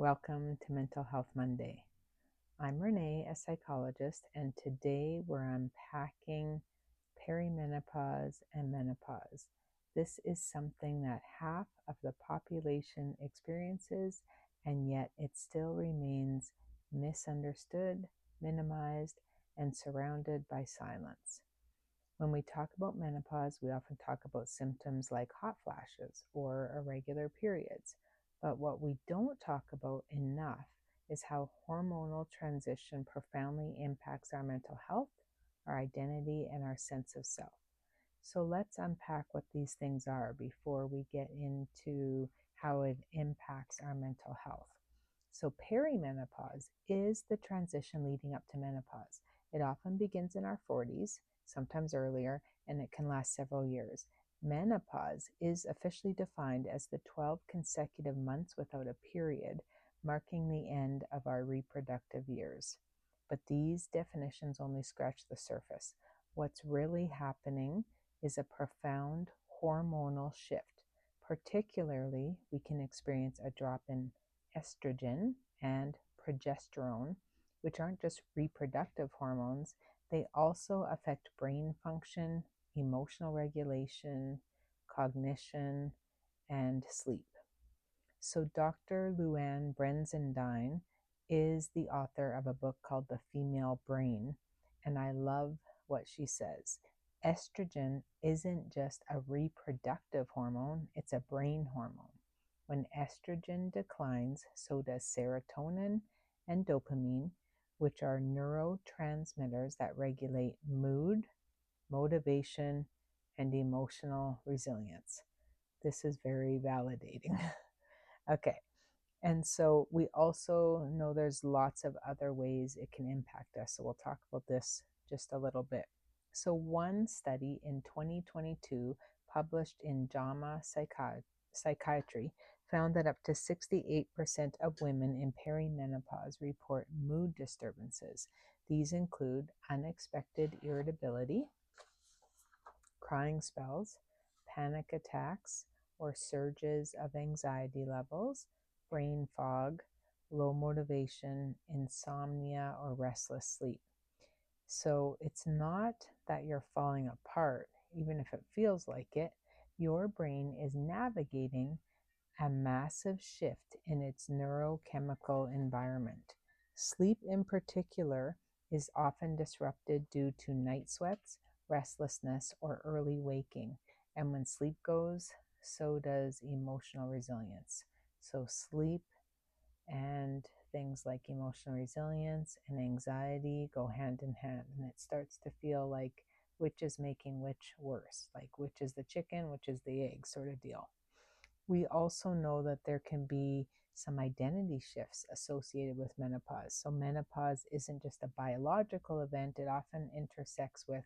Welcome to Mental Health Monday. I'm Renee, a psychologist, and today we're unpacking perimenopause and menopause. This is something that half of the population experiences, and yet it still remains misunderstood, minimized, and surrounded by silence. When we talk about menopause, we often talk about symptoms like hot flashes or irregular periods. But what we don't talk about enough is how hormonal transition profoundly impacts our mental health, our identity, and our sense of self. So let's unpack what these things are before we get into how it impacts our mental health. So, perimenopause is the transition leading up to menopause. It often begins in our 40s, sometimes earlier, and it can last several years. Menopause is officially defined as the 12 consecutive months without a period, marking the end of our reproductive years. But these definitions only scratch the surface. What's really happening is a profound hormonal shift. Particularly, we can experience a drop in estrogen and progesterone, which aren't just reproductive hormones, they also affect brain function, emotional regulation, cognition, and sleep. So, Dr. Luann Brenzendine is the author of a book called The Female Brain, and I love what she says. Estrogen isn't just a reproductive hormone, it's a brain hormone. When estrogen declines, so does serotonin and dopamine, which are neurotransmitters that regulate mood, motivation, and emotional resilience. This is very validating. Okay, and so we also know there's lots of other ways it can impact us. So we'll talk about this just a little bit. So one study in 2022 published in JAMA Psychiatry found that up to 68% of women in perimenopause report mood disturbances. These include unexpected irritability, crying spells, panic attacks, or surges of anxiety levels, brain fog, low motivation, insomnia, or restless sleep. So it's not that you're falling apart, even if it feels like it. Your brain is navigating a massive shift in its neurochemical environment. Sleep, in particular, is often disrupted due to night sweats, restlessness, or early waking. And when sleep goes, so does emotional resilience. So, sleep and things like emotional resilience and anxiety go hand in hand. And it starts to feel like which is making which worse, like which is the chicken, which is the egg sort of deal. We also know that there can be some identity shifts associated with menopause. So, menopause isn't just a biological event, it often intersects with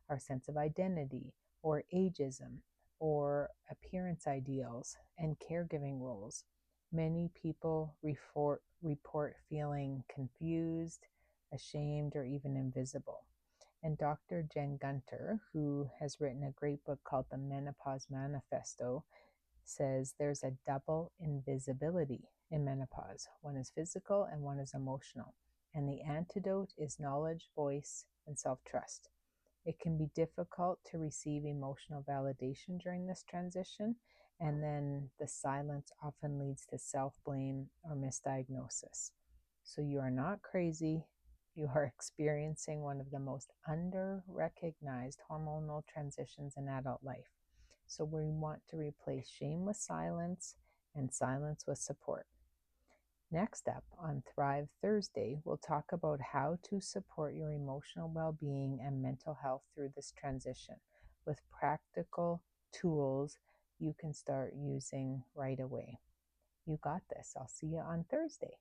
our sense of identity or ageism or appearance ideals and caregiving roles. Many people report feeling confused, ashamed, or even invisible. And Dr. Jen Gunter, who has written a great book called The Menopause Manifesto, says there's a double invisibility in menopause. One is physical and one is emotional. And the antidote is knowledge, voice, and self trust. It can be difficult to receive emotional validation during this transition, and then the silence often leads to self blame or misdiagnosis. So you are not crazy. You are experiencing one of the most under recognized hormonal transitions in adult life. So we want to replace shame with silence and silence with support. Next up on Thrive Thursday, we'll talk about how to support your emotional well-being and mental health through this transition with practical tools you can start using right away. You got this. I'll see you on Thursday.